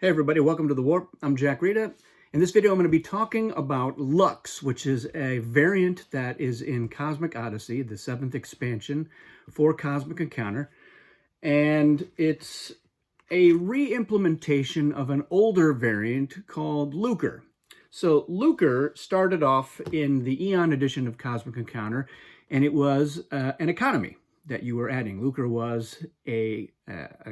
Hey everybody, welcome to The Warp. I'm Jack Rita. In this video I'm going to be talking about Lux, which is a variant that is in Cosmic Odyssey, the 7th expansion for Cosmic Encounter. And it's a re-implementation of an older variant called Lucre. So Lucre started off in the Eon edition of Cosmic Encounter, and it was an economy that you were adding. Lucre was a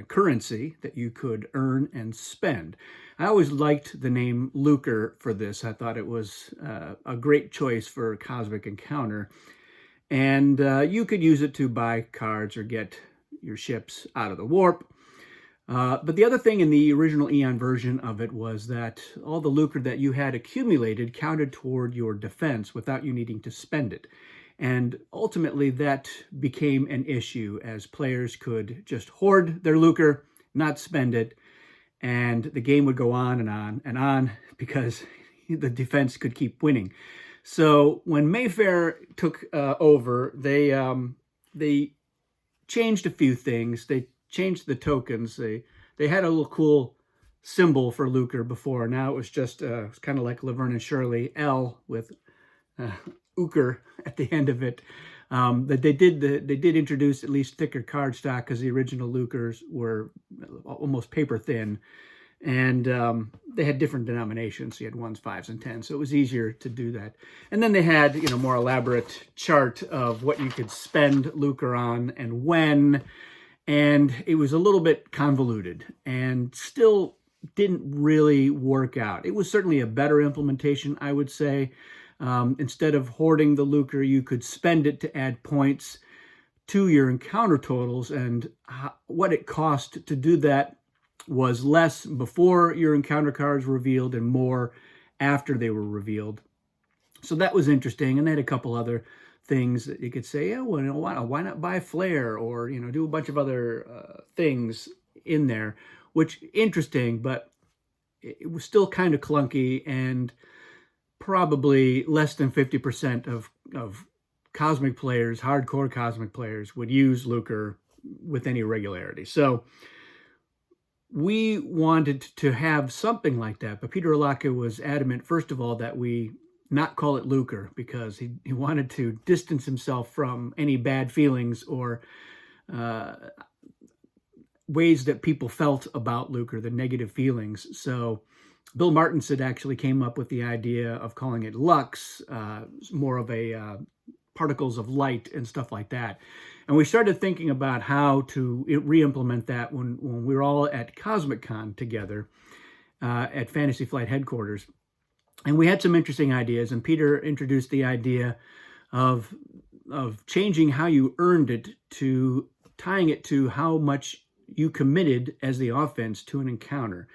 currency that you could earn and spend. I always liked the name Lucre for this. I thought it was a great choice for Cosmic Encounter. And you could use it to buy cards or get your ships out of the warp. But the other thing in the original Eon version of it was that all the lucre that you had accumulated counted toward your defense without you needing to spend it. And ultimately that became an issue as players could just hoard their lucre, not spend it, and the game would go on and on and on because the defense could keep winning. So when Mayfair took over, they changed a few things. They changed the tokens. They had a little cool symbol for lucre before. Now it was just it's kind of like Laverne and Shirley, L with Uchre at the end of it. That they did introduce at least thicker cardstock because the original lucres were almost paper thin, and they had different denominations. So you had 1s, 5s, and 10s, so it was easier to do that. And then they had more elaborate chart of what you could spend lucre on and when, and it was a little bit convoluted and still didn't really work out. It was certainly a better implementation, I would say. Instead of hoarding the lucre, you could spend it to add points to your encounter totals, and what it cost to do that was less before your encounter cards were revealed and more after they were revealed. So that was interesting, and they had a couple other things that you could say, yeah, well, why not buy Flare, or do a bunch of other things in there, which interesting, but it was still kind of clunky, and probably less than 50% of Cosmic players, hardcore Cosmic players, would use lucre with any regularity. So we wanted to have something like that, but Peter Alaka was adamant, first of all, that we not call it lucre because he wanted to distance himself from any bad feelings or ways that people felt about lucre, the negative feelings. So Bill Martinson actually came up with the idea of calling it Lux, more of a particles of light and stuff like that. And we started thinking about how to re-implement that when we were all at Cosmic Con together at Fantasy Flight headquarters. And we had some interesting ideas, and Peter introduced the idea of changing how you earned it to tying it to how much you committed as the offense to an encounter.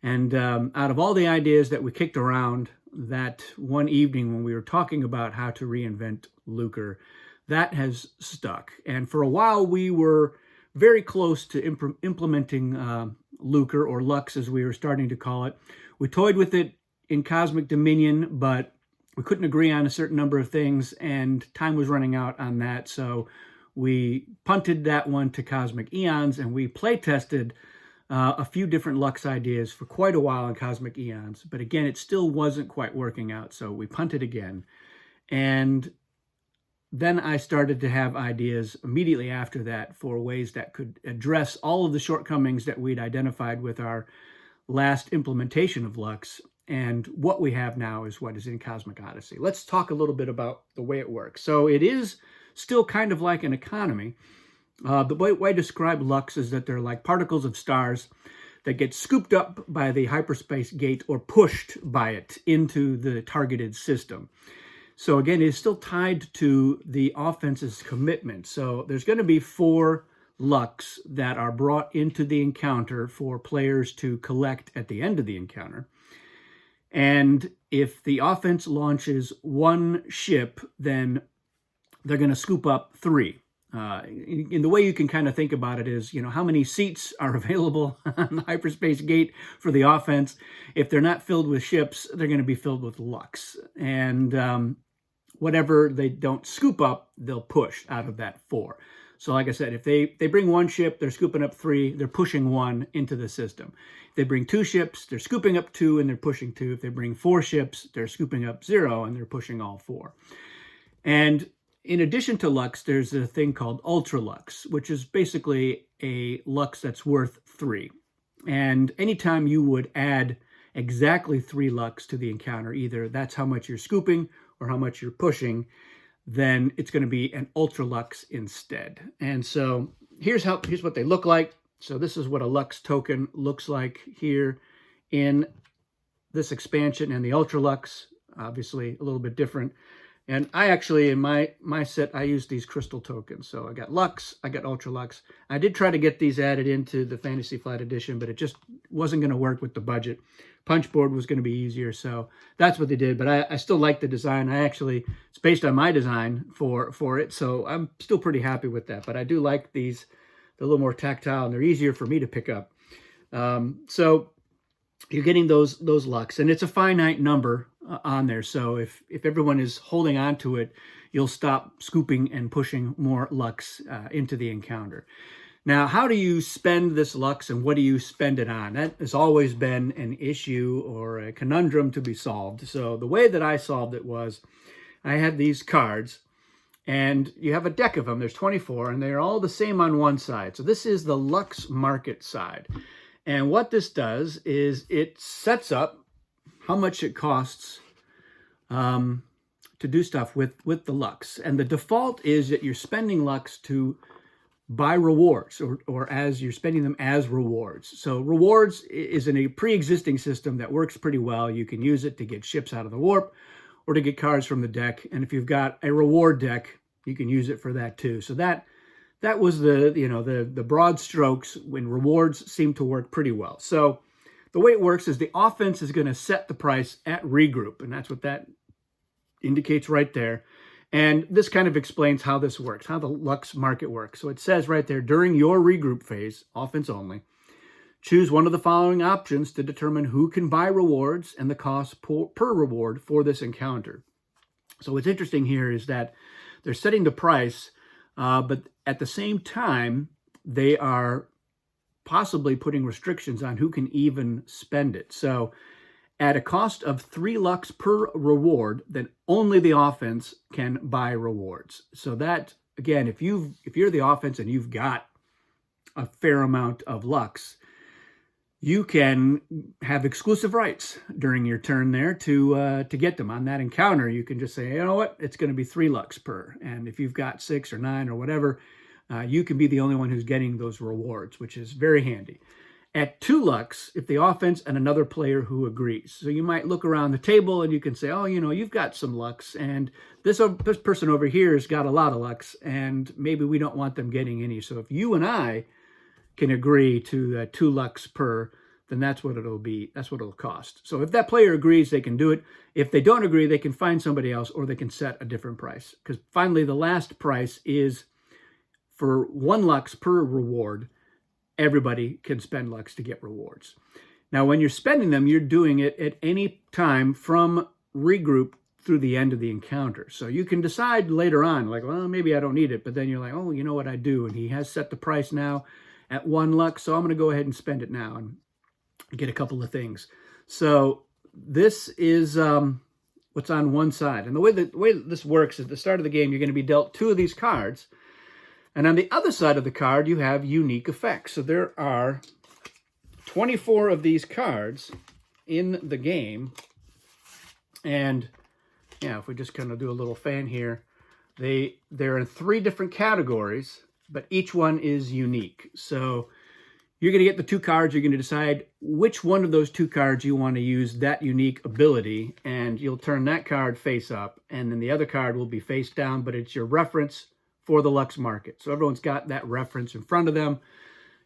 And out of all the ideas that we kicked around that one evening when we were talking about how to reinvent lucre, that has stuck. And for a while, we were very close to implementing lucre, or Lux as we were starting to call it. We toyed with it in Cosmic Dominion, but we couldn't agree on a certain number of things, and time was running out on that. So we punted that one to Cosmic Eons, and we play tested a few different Lux ideas for quite a while in Cosmic Eons, but again, it still wasn't quite working out, so we punted again. And then I started to have ideas immediately after that for ways that could address all of the shortcomings that we'd identified with our last implementation of Lux, and what we have now is what is in Cosmic Odyssey. Let's talk a little bit about the way it works. So it is still kind of like an economy. The way I describe Lux is that they're like particles of stars that get scooped up by the hyperspace gate or pushed by it into the targeted system. So again, it is still tied to the offense's commitment. So there's going to be 4 Lux that are brought into the encounter for players to collect at the end of the encounter. And if the offense launches 1 ship, then they're going to scoop up 3. In the way you can kind of think about it is, how many seats are available on the hyperspace gate for the offense. If they're not filled with ships, they're going to be filled with Lux. And whatever they don't scoop up, they'll push out of that 4. So like I said, if they bring one ship, they're scooping up 3, they're pushing 1 into the system. If they bring 2 ships, they're scooping up 2 and they're pushing 2. If they bring 4 ships, they're scooping up 0 and they're pushing all 4. And in addition to Lux, there's a thing called Ultra Lux, which is basically a Lux that's worth 3. And anytime you would add exactly 3 Lux to the encounter, either that's how much you're scooping or how much you're pushing, then it's going to be an Ultra Lux instead. And so here's what they look like. So this is what a Lux token looks like here in this expansion, and the Ultra Lux, obviously a little bit different. And I actually, in my set, I used these crystal tokens. So I got Lux, I got Ultra Lux. I did try to get these added into the Fantasy Flight Edition, but it just wasn't going to work with the budget. Punchboard was going to be easier, so that's what they did. But I still like the design. It's based on my design for it, so I'm still pretty happy with that. But I do like these. They're a little more tactile, and they're easier for me to pick up. So you're getting those Lux, and it's a finite number on there. So if everyone is holding on to it, you'll stop scooping and pushing more Lux into the encounter. Now, how do you spend this Lux and what do you spend it on? That has always been an issue or a conundrum to be solved. So the way that I solved it was I had these cards, and you have a deck of them. There's 24, and they're all the same on one side. So this is the Lux market side. And what this does is it sets up how much it costs to do stuff with the Lux. And the default is that you're spending Lux to buy rewards, or as you're spending them as rewards. So rewards is in a pre-existing system that works pretty well. You can use it to get ships out of the warp or to get cards from the deck. And if you've got a reward deck, you can use it for that too. So that was the broad strokes when rewards seem to work pretty well. So the way it works is the offense is going to set the price at regroup, and that's what that indicates right there. And this kind of explains how this works, how the Lux market works. So it says right there, during your regroup phase, offense only, choose one of the following options to determine who can buy rewards and the cost per reward for this encounter. So what's interesting here is that they're setting the price, but at the same time, they are possibly putting restrictions on who can even spend it. So at a cost of 3 Lux per reward, then only the offense can buy rewards. So that, again, if you're the offense and you've got a fair amount of Lux, you can have exclusive rights during your turn there to get them on that encounter. You can just say, you know what, it's going to be 3 Lux per. And if you've got 6 or 9 or whatever, you can be the only one who's getting those rewards, which is very handy. At 2 Lux, if the offense and another player who agrees. So you might look around the table and you can say, oh, you've got some Lux, and this person over here has got a lot of Lux, and maybe we don't want them getting any. So if you and I can agree to 2 Lux per, then that's what it'll be. That's what it'll cost. So if that player agrees, they can do it. If they don't agree, they can find somebody else, or they can set a different price. Because finally, the last price is for 1 Lux per reward. Everybody can spend Lux to get rewards. Now, when you're spending them, you're doing it at any time from regroup through the end of the encounter. So you can decide later on, like, well, maybe I don't need it. But then you're like, oh, you know what, I do. And he has set the price now at 1 Lux, so I'm going to go ahead and spend it now and get a couple of things. So this is what's on one side. And the way that this works is at the start of the game, you're going to be dealt 2 of these cards. And on the other side of the card, you have unique effects. So there are 24 of these cards in the game. And yeah, if we just kind of do a little fan here, they're in 3 different categories, but each one is unique. So you're going to get the 2 cards. You're going to decide which one of those 2 cards you want to use that unique ability, and you'll turn that card face up, and then the other card will be face down, but it's your reference for the Lux market. So everyone's got that reference in front of them,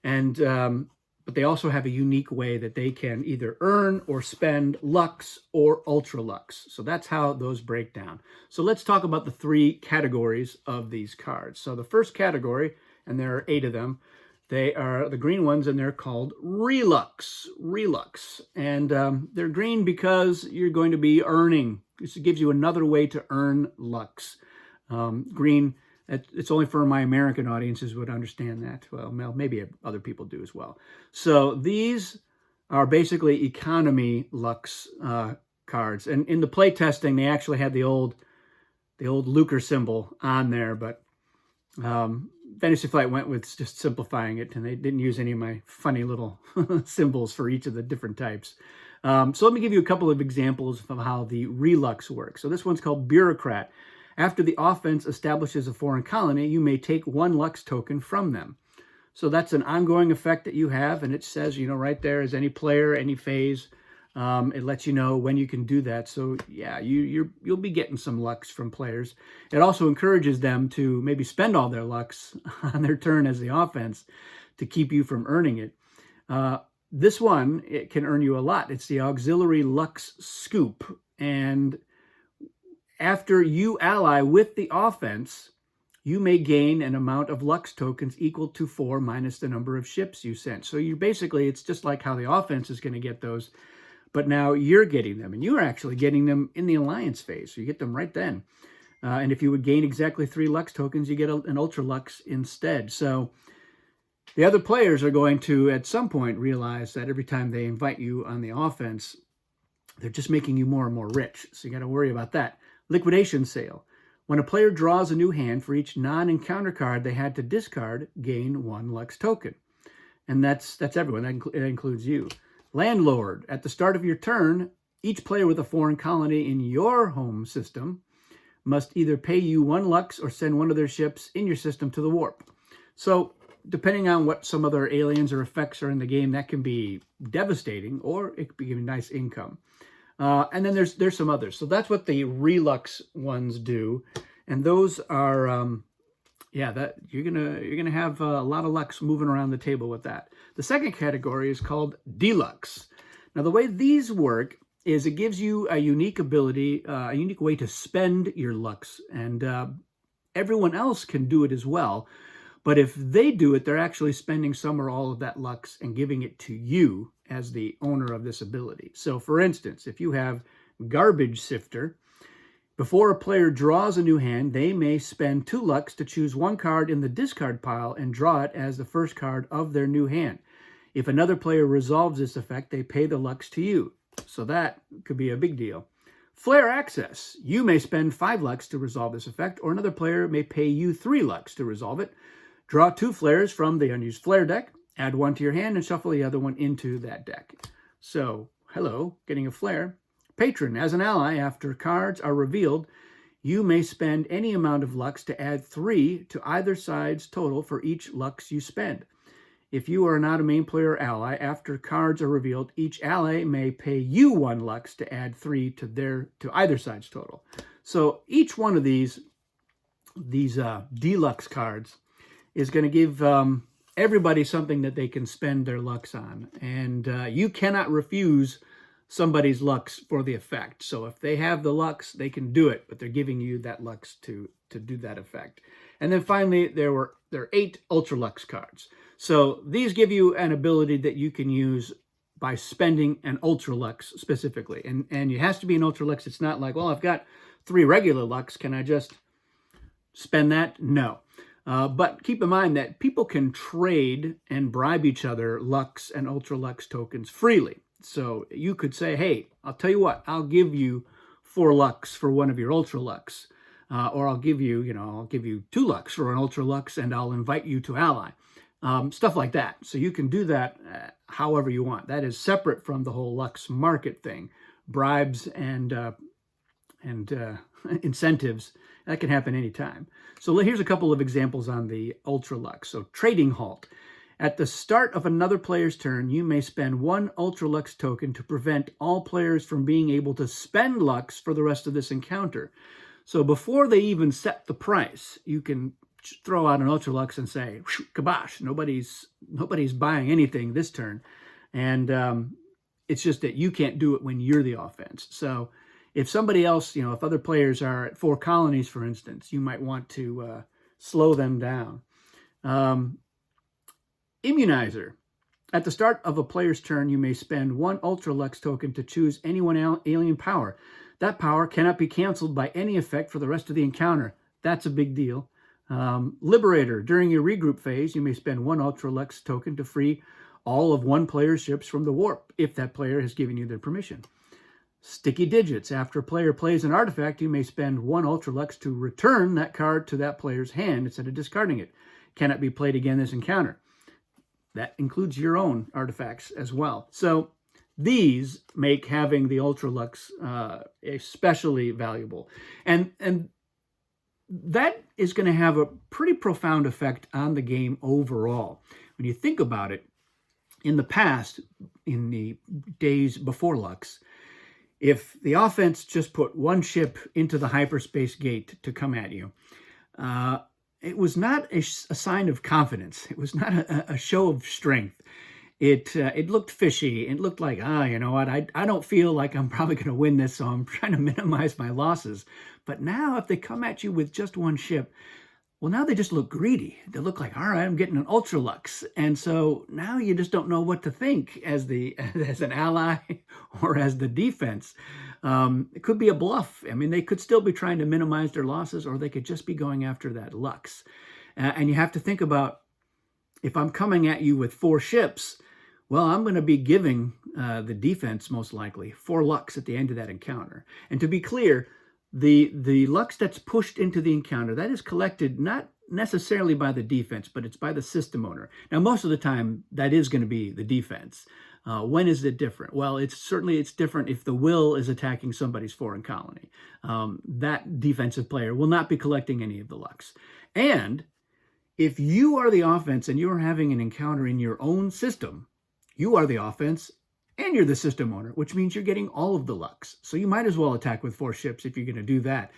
and but they also have a unique way that they can either earn or spend Lux or Ultra Lux. So that's how those break down. So let's talk about the 3 categories of these cards. So the first category, and there are 8 of them, they are the green ones, and they're called Relux. And they're green because you're going to be earning. This gives you another way to earn Lux. Green It's only for my American audiences would understand that. Well, maybe other people do as well. So these are basically economy Lux cards. And in the play testing, they actually had the old Lucre symbol on there, but Fantasy Flight went with just simplifying it, and they didn't use any of my funny little symbols for each of the different types. So let me give you a couple of examples of how the Relux works. So this one's called Bureaucrat. After the offense establishes a foreign colony, you may take 1 Lux token from them. So that's an ongoing effect that you have, and it says, right there is any player, any phase. It lets you know when you can do that. So yeah, you'll be getting some Lux from players. It also encourages them to maybe spend all their Lux on their turn as the offense to keep you from earning it. This one, it can earn you a lot. It's the Auxiliary Lux Scoop. And after you ally with the offense, you may gain an amount of Lux tokens equal to 4 minus the number of ships you sent. So it's just like how the offense is going to get those, but now you're getting them, and you're actually getting them in the alliance phase. So you get them right then. And if you would gain exactly 3 Lux tokens, you get an Ultra Lux instead. So the other players are going to, at some point, realize that every time they invite you on the offense, they're just making you more and more rich. So you got to worry about that. Liquidation Sale. When a player draws a new hand, for each non-encounter card they had to discard, gain 1 Lux token. And that's everyone. That includes you. Landlord. At the start of your turn, each player with a foreign colony in your home system must either pay you 1 Lux or send one of their ships in your system to the warp. So depending on what some other aliens or effects are in the game, that can be devastating, or it could be giving nice income. And then there's some others. So that's what the Relux ones do, and those are that you're gonna have a lot of Lux moving around the table with that. The second category is called Deluxe. Now the way these work is it gives you a unique ability, a unique way to spend your Lux, and everyone else can do it as well. But if they do it, they're actually spending some or all of that Lux and giving it to you as the owner of this ability. So for instance, if you have Garbage Sifter, before a player draws a new hand, they may spend 2 Lux to choose 1 card in the discard pile and draw it as the first card of their new hand. If another player resolves this effect, they pay the Lux to you. So that could be a big deal. Flare Access. You may spend 5 Lux to resolve this effect, or another player may pay you 3 Lux to resolve it. Draw 2 flares from the unused flare deck, add 1 to your hand, and shuffle the other one into that deck. So, hello, getting a flare. Patron. As an ally, after cards are revealed, you may spend any amount of Lux to add 3 to either side's total for each Lux you spend. If you are not a main player ally, after cards are revealed, each ally may pay you 1 Lux to add 3 to either side's total. So each one of these deluxe cards is going to give everybody something that they can spend their Lux on. And you cannot refuse somebody's Lux for the effect. So if they have the Lux, they can do it, but they're giving you that Lux to do that effect. And then finally, there are 8 Ultra Lux cards. So these give you an ability that you can use by spending an Ultra Lux specifically. And it has to be an Ultra Lux. It's not like, well, I've got 3 regular Lux. Can I just spend that? No. But keep in mind that people can trade and bribe each other Lux and Ultra Lux tokens freely. So you could say, hey, I'll tell you what, I'll give you 4 Lux for one of your Ultra Lux. Or I'll give you 2 Lux for an Ultra Lux, and I'll invite you to ally. Stuff like that. So you can do that however you want. That is separate from the whole Lux market thing. Bribes and incentives, that can happen anytime. So here's a couple of examples on the Ultra Lux. So Trading Halt. At the start of another player's turn, you may spend 1 Ultra Lux token to prevent all players from being able to spend Lux for the rest of this encounter. So before they even set the price, you can throw out an Ultra Lux and say, kabosh, nobody's buying anything this turn. And it's just that you can't do it when you're the offense. So if somebody else, if other players are at 4 colonies, for instance, you might want to slow them down. Immunizer. At the start of a player's turn, you may spend 1 Ultra Lux token to choose any one alien power. That power cannot be canceled by any effect for the rest of the encounter. That's a big deal. Liberator. During your regroup phase, you may spend 1 Ultra Lux token to free all of one player's ships from the warp, if that player has given you their permission. Sticky Digits. After a player plays an artifact, you may spend 1 Ultra Lux to return that card to that player's hand instead of discarding it. Cannot be played again this encounter. That includes your own artifacts as well. So these make having the Ultra Lux especially valuable. And that is going to have a pretty profound effect on the game overall. When you think about it, in the past, in the days before Lux, if the offense just put one ship into the hyperspace gate to come at you, it was not a sign of confidence. It was not a show of strength. It looked fishy. It looked like, you know what, I don't feel like I'm probably going to win this, so I'm trying to minimize my losses. But now if they come at you with just one ship, well, now they just look greedy. They look like, all right, I'm getting an Ultra Lux. And so now you just don't know what to think as an ally or as the defense. It could be a bluff. I mean, they could still be trying to minimize their losses, or they could just be going after that Lux. And you have to think about, if I'm coming at you with 4 ships, well, I'm going to be giving the defense, most likely, 4 Lux at the end of that encounter. And to be clear, the Lux that's pushed into the encounter, that is collected not necessarily by the defense, but it's by the system owner. Now, most of the time, that is going to be the defense. When is it different? Well, it's different if the will is attacking somebody's foreign colony. That defensive player will not be collecting any of the Lux. And if you are the offense and you're having an encounter in your own system, you are the offense and you're the system owner, which means you're getting all of the Lux. So you might as well attack with 4 ships if you're going to do that.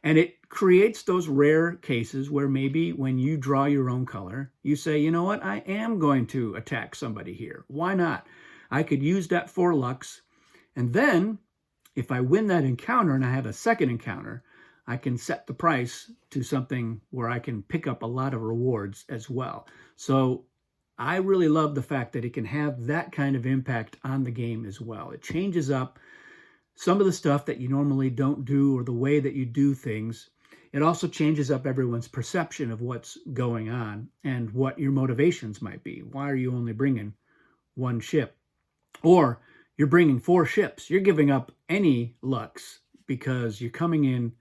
And it creates those rare cases where maybe when you draw your own color, you say, you know what, I am going to attack somebody here. Why not? I could use that 4 Lux. And then if I win that encounter and I have a second encounter, I can set the price to something where I can pick up a lot of rewards as well. So I really love the fact that it can have that kind of impact on the game as well. It changes up some of the stuff that you normally don't do or the way that you do things. It also changes up everyone's perception of what's going on and what your motivations might be. Why are you only bringing 1 ship? Or you're bringing 4 ships. You're giving up any Lux because you're coming in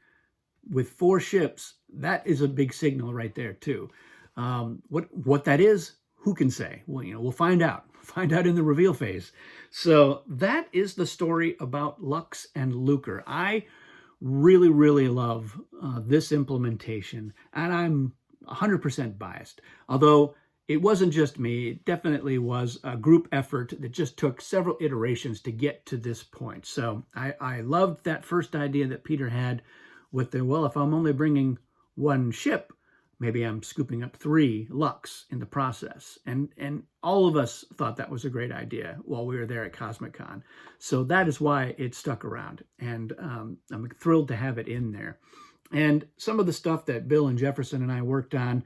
with 4 ships. That is a big signal right there too. What that is, who can say? Well, we'll find out. Find out in the reveal phase. So that is the story about Lux and Lucre. I really, really love this implementation, and I'm 100% biased. Although it wasn't just me, it definitely was a group effort that just took several iterations to get to this point. So I loved that first idea that Peter had with the, well, if I'm only bringing 1 ship, maybe I'm scooping up 3 Lux in the process. And all of us thought that was a great idea while we were there at Cosmic Con. So that is why it stuck around. And I'm thrilled to have it in there. And some of the stuff that Bill and Jefferson and I worked on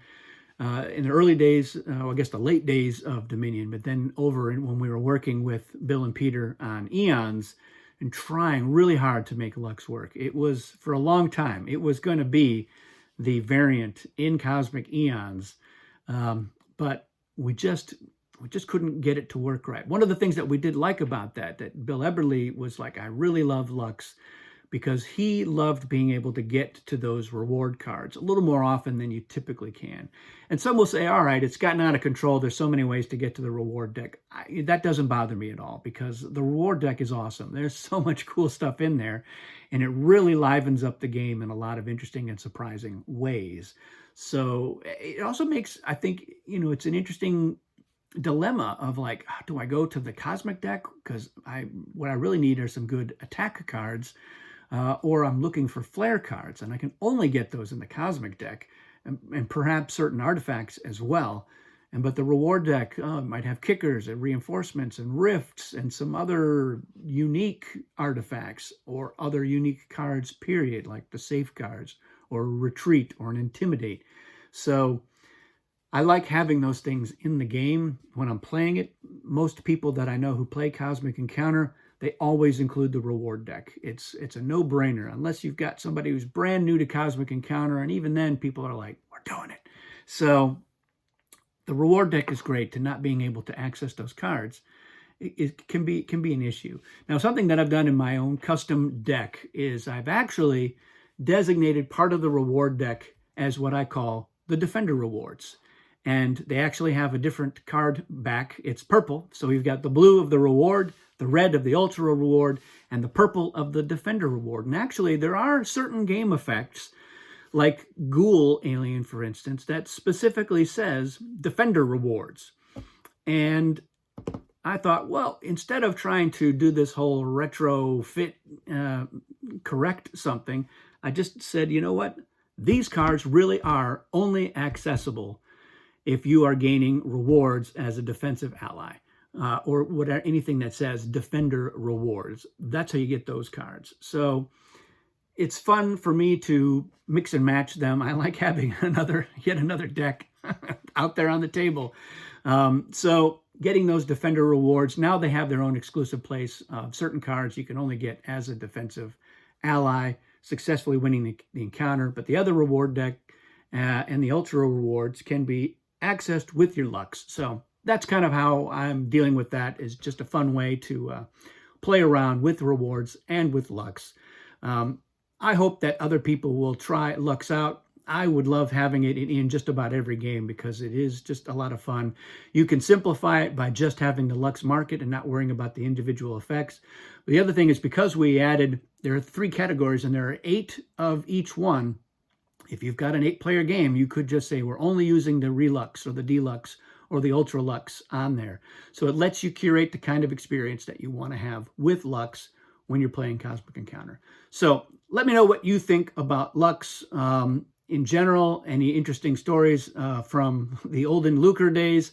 in the early days, I guess the late days of Dominion, but then when we were working with Bill and Peter on Eons and trying really hard to make Lux work. It was, for a long time, it was going to be the variant in Cosmic Eons, but we just couldn't get it to work right. One of the things that we did like about that Bill Eberly was like, I really love Lux because he loved being able to get to those reward cards a little more often than you typically can. And some will say, all right, it's gotten out of control. There's so many ways to get to the reward deck. That doesn't bother me at all because the reward deck is awesome. There's so much cool stuff in there, and it really livens up the game in a lot of interesting and surprising ways. So it also makes, I think, it's an interesting dilemma of like, do I go to the Cosmic deck? Because what I really need are some good attack cards, or I'm looking for flare cards, and I can only get those in the Cosmic deck, and perhaps certain artifacts as well. But the reward deck might have kickers and reinforcements and rifts and some other unique artifacts or other unique cards, period, like the safeguards or retreat or an intimidate. So I like having those things in the game when I'm playing it. Most people that I know who play Cosmic Encounter, they always include the reward deck. It's a no-brainer, unless you've got somebody who's brand new to Cosmic Encounter, and even then people are like, we're doing it. So the reward deck is great. To not being able to access those cards, it can be an issue. Now, something that I've done in my own custom deck is I've actually designated part of the reward deck as what I call the Defender rewards. And they actually have a different card back. It's purple. So we've got the blue of the reward, the red of the Ultra reward, and the purple of the Defender reward. And actually, there are certain game effects, like Ghoul Alien, for instance, that specifically says Defender rewards. And I thought, well, instead of trying to do this whole retrofit, correct something, I just said, you know what? These cards really are only accessible if you are gaining rewards as a defensive ally, or whatever, anything that says Defender rewards. That's how you get those cards. So it's fun for me to mix and match them. I like having yet another deck out there on the table. So getting those Defender rewards, now they have their own exclusive place. Certain cards you can only get as a defensive ally, successfully winning the encounter. But the other reward deck and the Ultra rewards can be accessed with your Lux. So that's kind of how I'm dealing with that, is just a fun way to play around with rewards and with Lux. I hope that other people will try Lux out. I would love having it in just about every game because it is just a lot of fun. You can simplify it by just having the Lux market and not worrying about the individual effects. The other thing is, because we added, there are 3 categories and there are 8 of each one. If you've got an 8-player game, you could just say, we're only using the Relux or the Deluxe or the Ultra Lux on there. So it lets you curate the kind of experience that you want to have with Lux when you're playing Cosmic Encounter. So let me know what you think about Lux in general, any interesting stories from the olden Lucre days.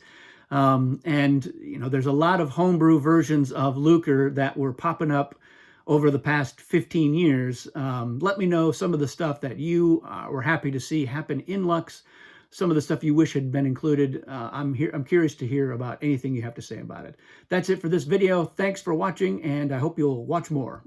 And, you know, there's a lot of homebrew versions of Lucre that were popping up over the past 15 years. Let me know some of the stuff that you were happy to see happen in Lux, some of the stuff you wish had been included. I'm curious to hear about anything you have to say about it. That's it for this video. Thanks for watching, and I hope you'll watch more.